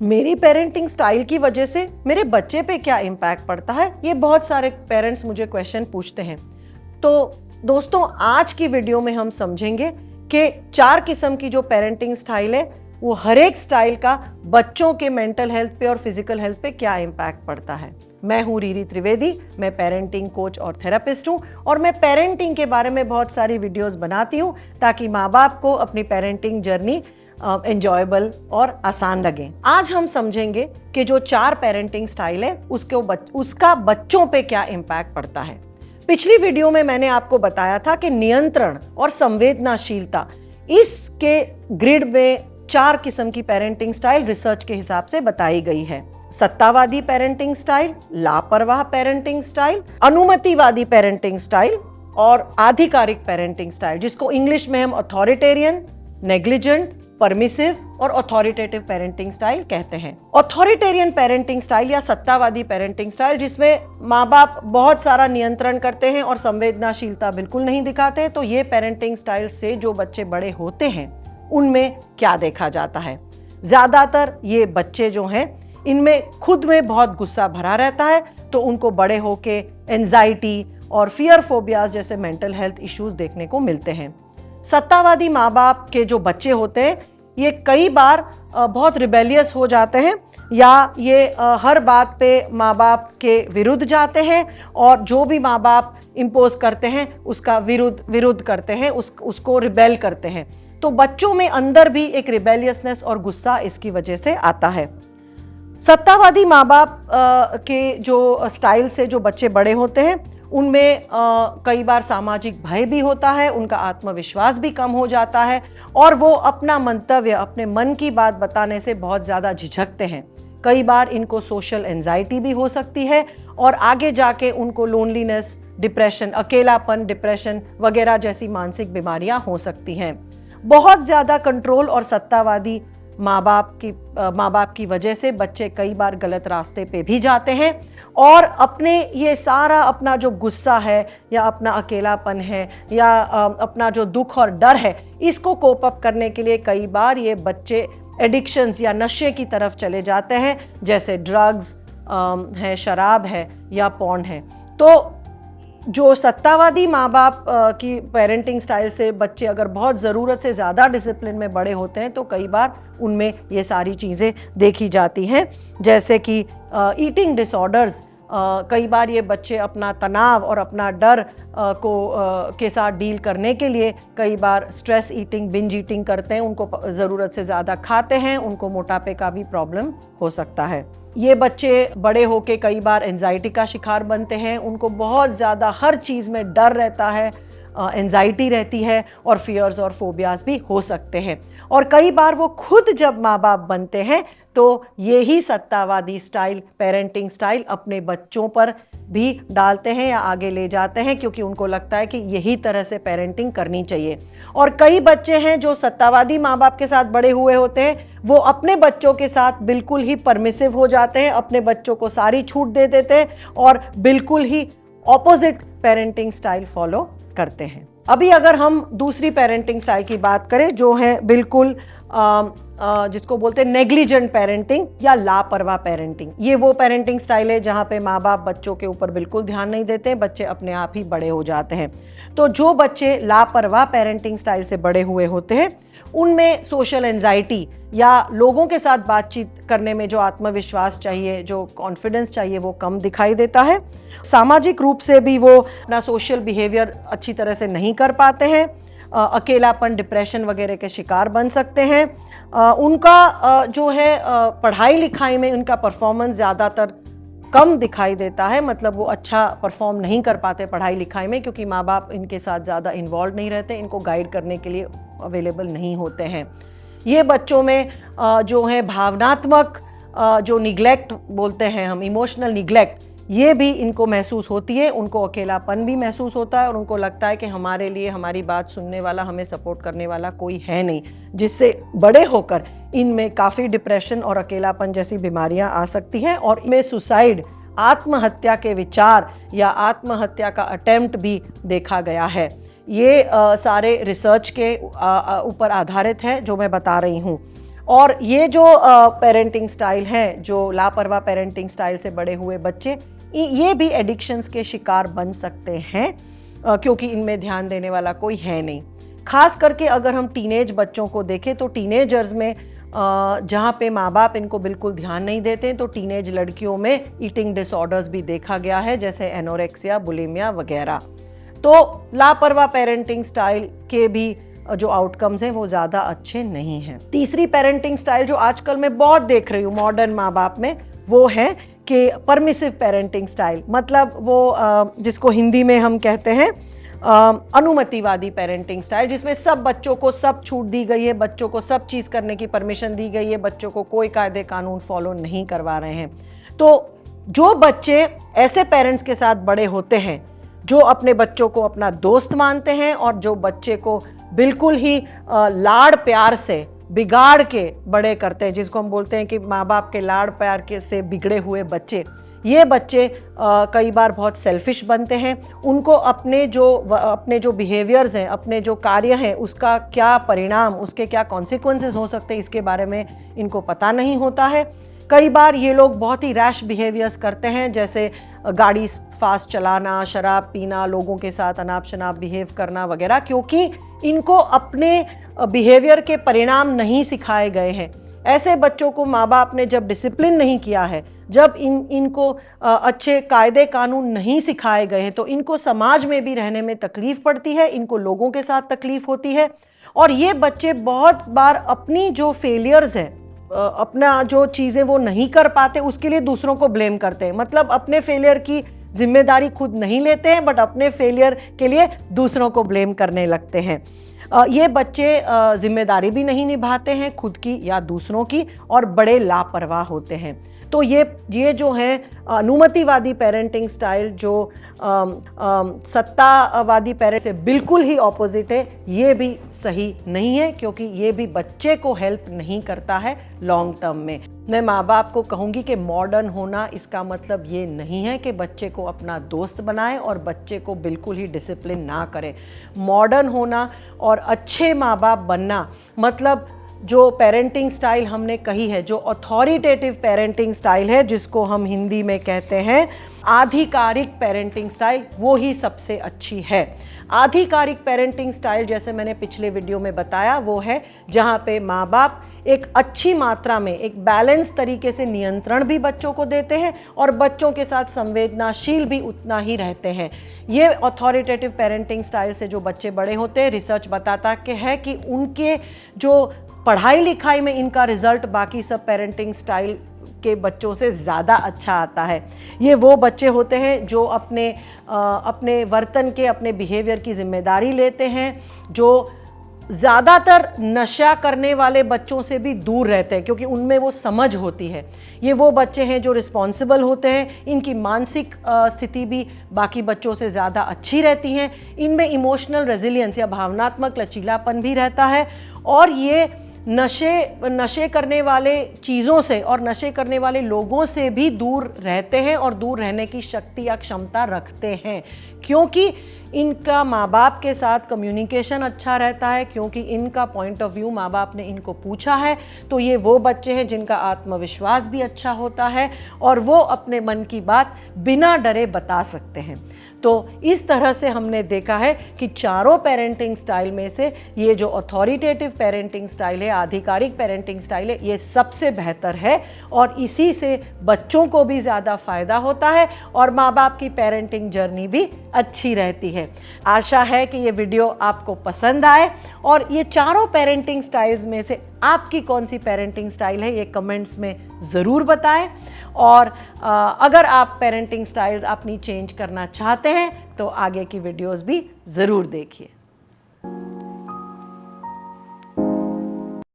मेरी parenting style की वजह से मेरे बच्चे पे क्या इम्पैक्ट पड़ता है, ये बहुत सारे पेरेंट्स मुझे क्वेश्चन पूछते हैं। तो दोस्तों, आज की वीडियो में हम समझेंगे कि 4 किस्म की जो पेरेंटिंग स्टाइल है, वो हर एक स्टाइल का बच्चों के मेंटल हेल्थ पे और फिजिकल हेल्थ पे क्या इम्पैक्ट पड़ता है। मैं हूँ रीरी त्रिवेदी, मैं पेरेंटिंग कोच और थेरेपिस्ट हूँ और मैं पेरेंटिंग के बारे में बहुत सारी वीडियोस बनाती हूँ ताकि माँ बाप को अपनी पेरेंटिंग जर्नी एंजॉयबल और आसान लगे। आज हम समझेंगे कि जो 4 पेरेंटिंग स्टाइल है उसका बच्चों पे क्या इम्पैक्ट पड़ता है। पिछली वीडियो में मैंने आपको बताया था कि नियंत्रण और संवेदनाशीलता, इसके ग्रिड में 4 किस्म की पेरेंटिंग स्टाइल रिसर्च के हिसाब से बताई गई है। सत्तावादी पेरेंटिंग स्टाइल, लापरवाह पेरेंटिंग स्टाइल, अनुमतिवादी पेरेंटिंग स्टाइल और आधिकारिक पेरेंटिंग स्टाइल, जिसको इंग्लिश में हम अथॉरिटेरियन, नेग्लिजेंट, परमिसिव और अथॉरिटेटिव पेरेंटिंग स्टाइल कहते हैं। अथॉरिटेरियन पेरेंटिंग स्टाइल या सत्तावादी पेरेंटिंग स्टाइल, जिसमें माँ बाप बहुत सारा नियंत्रण करते हैं और संवेदनाशीलता बिल्कुल नहीं दिखाते हैं, तो ये पेरेंटिंग स्टाइल से जो बच्चे बड़े होते हैं उनमें क्या देखा जाता है। ज्यादातर ये बच्चे जो हैं, इनमें खुद में बहुत गुस्सा भरा रहता है, तो उनको बड़े होके एंजाइटी और फियर फोबियाज जैसे मेंटल हेल्थ इश्यूज देखने को मिलते हैं। सत्तावादी माँ बाप के जो बच्चे होते हैं, ये कई बार बहुत रिबेलियस हो जाते हैं या ये हर बात पे माँ बाप के विरुद्ध जाते हैं और जो भी माँ बाप इम्पोज करते हैं उसका विरुद्ध करते हैं, उसको रिबेल करते हैं। तो बच्चों में अंदर भी एक रिबेलियसनेस और गुस्सा इसकी वजह से आता है। सत्तावादी माँ बाप के जो स्टाइल से जो बच्चे बड़े होते हैं, उनमें कई बार सामाजिक भय भी होता है, उनका आत्मविश्वास भी कम हो जाता है और वो अपना मंतव्य, अपने मन की बात बताने से बहुत ज़्यादा झिझकते हैं। कई बार इनको सोशल एंजाइटी भी हो सकती है और आगे जाके उनको लोनलीनेस, डिप्रेशन, अकेलापन, डिप्रेशन वगैरह जैसी मानसिक बीमारियां हो सकती हैं। बहुत ज़्यादा कंट्रोल और सत्तावादी माँ बाप की वजह से बच्चे कई बार गलत रास्ते पे भी जाते हैं और ये सारा अपना जो गुस्सा है या अपना अकेलापन है या अपना जो दुख और डर है, इसको कोप अप करने के लिए कई बार ये बच्चे एडिक्शंस या नशे की तरफ चले जाते हैं, जैसे ड्रग्स है, शराब है या पॉर्न है। तो जो सत्तावादी माँ बाप की पेरेंटिंग स्टाइल से बच्चे अगर बहुत ज़रूरत से ज़्यादा डिसिप्लिन में बड़े होते हैं, तो कई बार उनमें ये सारी चीज़ें देखी जाती हैं, जैसे कि ईटिंग डिसऑर्डर्स। कई बार ये बच्चे अपना तनाव और अपना डर के साथ डील करने के लिए कई बार स्ट्रेस ईटिंग, बिंज ईटिंग करते हैं, उनको ज़रूरत से ज़्यादा खाते हैं, उनको मोटापे का भी प्रॉब्लम हो सकता है। ये बच्चे बड़े होके कई बार एंजाइटी का शिकार बनते हैं, उनको बहुत ज़्यादा हर चीज़ में डर रहता है, एंजाइटी रहती है और फियर्स और फोबियाज भी हो सकते हैं। और कई बार वो खुद जब माँ बाप बनते हैं तो यही सत्तावादी स्टाइल, पेरेंटिंग स्टाइल अपने बच्चों पर भी डालते हैं या आगे ले जाते हैं, क्योंकि उनको लगता है कि यही तरह से पेरेंटिंग करनी चाहिए। और कई बच्चे हैं जो सत्तावादी माँ बाप के साथ बड़े हुए होते हैं, वो अपने बच्चों के साथ बिल्कुल ही परमिसिव हो जाते हैं, अपने बच्चों को सारी छूट दे देते हैं और बिल्कुल ही ऑपोजिट पेरेंटिंग स्टाइल फॉलो करते हैं। अभी अगर हम दूसरी पेरेंटिंग स्टाइल की बात करें, जो है बिल्कुल जिसको बोलते हैं नेग्लिजेंट पेरेंटिंग या लापरवाह पेरेंटिंग। ये वो पेरेंटिंग स्टाइल है जहाँ पे माँ बाप बच्चों के ऊपर बिल्कुल ध्यान नहीं देते, बच्चे अपने आप ही बड़े हो जाते हैं। तो जो बच्चे लापरवाह पेरेंटिंग स्टाइल से बड़े हुए होते हैं, उनमें सोशल एंजाइटी या लोगों के साथ बातचीत करने में जो आत्मविश्वास चाहिए, जो कॉन्फिडेंस चाहिए, वो कम दिखाई देता है। सामाजिक रूप से भी वो अपना सोशल बिहेवियर अच्छी तरह से नहीं कर पाते हैं, अकेलापन, डिप्रेशन वगैरह के शिकार बन सकते हैं। उनका जो है पढ़ाई लिखाई में उनका परफॉर्मेंस ज़्यादातर कम दिखाई देता है, मतलब वो अच्छा परफॉर्म नहीं कर पाते पढ़ाई लिखाई में, क्योंकि माँ बाप इनके साथ ज़्यादा इन्वॉल्व नहीं रहते, इनको गाइड करने के लिए अवेलेबल नहीं होते हैं। ये बच्चों में जो है भावनात्मक जो निग्लेक्ट बोलते हैं हम, इमोशनल निग्लेक्ट, ये भी इनको महसूस होती है। उनको अकेलापन भी महसूस होता है और उनको लगता है कि हमारे लिए हमारी बात सुनने वाला, हमें सपोर्ट करने वाला कोई है नहीं, जिससे बड़े होकर इनमें काफ़ी डिप्रेशन और अकेलापन जैसी बीमारियां आ सकती हैं और इनमें सुसाइड, आत्महत्या के विचार या आत्महत्या का अटेम्प्ट भी देखा गया है। ये सारे रिसर्च के ऊपर आधारित है जो मैं बता रही हूँ। और ये जो पेरेंटिंग स्टाइल है, जो लापरवाह पेरेंटिंग स्टाइल से बड़े हुए बच्चे, ये भी एडिक्शंस के शिकार बन सकते हैं, क्योंकि इनमें ध्यान देने वाला कोई है नहीं। खास करके अगर हम टीनेज बच्चों को देखें तो टीनेजर्स में जहाँ पे माँ बाप इनको बिल्कुल ध्यान नहीं देते, तो टीनेज लड़कियों में ईटिंग डिसऑर्डर्स भी देखा गया है, जैसे एनोरेक्सिया, बुलिमिया वगैरह। तो लापरवाह पेरेंटिंग स्टाइल के भी जो आउटकम्स हैं वो ज़्यादा अच्छे नहीं हैं। तीसरी पेरेंटिंग स्टाइल जो आजकल मैं बहुत देख रही हूँ मॉडर्न माँ बाप में, वो है कि परमिसिव पेरेंटिंग स्टाइल, मतलब वो जिसको हिंदी में हम कहते हैं अनुमतिवादी पेरेंटिंग स्टाइल, जिसमें सब बच्चों को सब छूट दी गई है, बच्चों को सब चीज़ करने की परमिशन दी गई है, बच्चों को कोई कायदे कानून फॉलो नहीं करवा रहे हैं। तो जो बच्चे ऐसे पेरेंट्स के साथ बड़े होते हैं जो अपने बच्चों को अपना दोस्त मानते हैं और जो बच्चे को बिल्कुल ही लाड़ प्यार से बिगाड़ के बड़े करते हैं, जिसको हम बोलते हैं कि माँ बाप के लाड़ प्यार के से बिगड़े हुए बच्चे, ये बच्चे कई बार बहुत सेल्फिश बनते हैं। उनको अपने जो बिहेवियर्स हैं, अपने जो कार्य हैं, उसका क्या परिणाम, उसके क्या कॉन्सिक्वेंसेस हो सकते हैं, इसके बारे में इनको पता नहीं होता है। कई बार ये लोग बहुत ही रैश बिहेवियर्स करते हैं, जैसे गाड़ी फास्ट चलाना, शराब पीना, लोगों के साथ अनाप शनाप बिहेव करना वगैरह, क्योंकि इनको अपने बिहेवियर के परिणाम नहीं सिखाए गए हैं। ऐसे बच्चों को माँ बाप ने जब डिसिप्लिन नहीं किया है, जब इनको अच्छे कायदे कानून नहीं सिखाए गए हैं, तो इनको समाज में भी रहने में तकलीफ पड़ती है, इनको लोगों के साथ तकलीफ होती है। और ये बच्चे बहुत बार अपनी जो फेलियर्स हैं, अपना जो चीज़ें वो नहीं कर पाते, उसके लिए दूसरों को ब्लेम करते हैं। मतलब अपने फेलियर की जिम्मेदारी खुद नहीं लेते हैं, बट अपने फेलियर के लिए दूसरों को ब्लेम करने लगते हैं। ये बच्चे जिम्मेदारी भी नहीं निभाते हैं खुद की या दूसरों की, और बड़े लापरवाह होते हैं। तो ये जो है अनुमतिवादी पेरेंटिंग स्टाइल, जो सत्तावादी पेरेंट से बिल्कुल ही ऑपोजिट है, ये भी सही नहीं है, क्योंकि ये भी बच्चे को हेल्प नहीं करता है लॉन्ग टर्म में। मैं माँ बाप को कहूँगी कि मॉडर्न होना इसका मतलब ये नहीं है कि बच्चे को अपना दोस्त बनाए और बच्चे को बिल्कुल ही डिसिप्लिन ना करे। मॉडर्न होना और अच्छे माँ बाप बनना मतलब जो पेरेंटिंग स्टाइल हमने कही है, जो अथॉरिटेटिव पेरेंटिंग स्टाइल है, जिसको हम हिंदी में कहते हैं आधिकारिक पेरेंटिंग स्टाइल, वो ही सबसे अच्छी है। आधिकारिक पेरेंटिंग स्टाइल, जैसे मैंने पिछले वीडियो में बताया, वो है जहाँ पे माँ बाप एक अच्छी मात्रा में, एक बैलेंस तरीके से नियंत्रण भी बच्चों को देते हैं और बच्चों के साथ संवेदनाशील भी उतना ही रहते हैं। ये अथॉरिटेटिव पेरेंटिंग स्टाइल से जो बच्चे बड़े होते हैं, रिसर्च बताता है कि उनके जो पढ़ाई लिखाई में इनका रिजल्ट बाकी सब पेरेंटिंग स्टाइल के बच्चों से ज़्यादा अच्छा आता है। ये वो बच्चे होते हैं जो अपने वर्तन के, अपने बिहेवियर की जिम्मेदारी लेते हैं, जो ज़्यादातर नशा करने वाले बच्चों से भी दूर रहते हैं, क्योंकि उनमें वो समझ होती है। ये वो बच्चे हैं जो रिस्पॉन्सिबल होते हैं, इनकी मानसिक स्थिति भी बाकी बच्चों से ज़्यादा अच्छी रहती है, इनमें इमोशनल रेजिलियंस या भावनात्मक लचीलापन भी रहता है, और ये नशे करने वाले चीज़ों से और नशे करने वाले लोगों से भी दूर रहते हैं और दूर रहने की शक्ति या क्षमता रखते हैं, क्योंकि इनका माँ बाप के साथ कम्युनिकेशन अच्छा रहता है, क्योंकि इनका पॉइंट ऑफ व्यू माँ बाप ने इनको पूछा है। तो ये वो बच्चे हैं जिनका आत्मविश्वास भी अच्छा होता है और वो अपने मन की बात बिना डरे बता सकते हैं। तो इस तरह से हमने देखा है कि चारों पेरेंटिंग स्टाइल में से ये जो अथॉरिटेटिव पेरेंटिंग स्टाइल है, आधिकारिक पेरेंटिंग स्टाइल है, ये सबसे बेहतर है और इसी से बच्चों को भी ज़्यादा फ़ायदा होता है और माँ बाप की पेरेंटिंग जर्नी भी अच्छी रहती है। आशा है कि ये वीडियो आपको पसंद आए और ये चारों पेरेंटिंग स्टाइल्स में से आपकी कौन सी पेरेंटिंग स्टाइल है, ये कमेंट्स में ज़रूर बताएं। और अगर आप पेरेंटिंग स्टाइल्स अपनी चेंज करना चाहते हैं तो आगे की वीडियोस भी ज़रूर देखिए।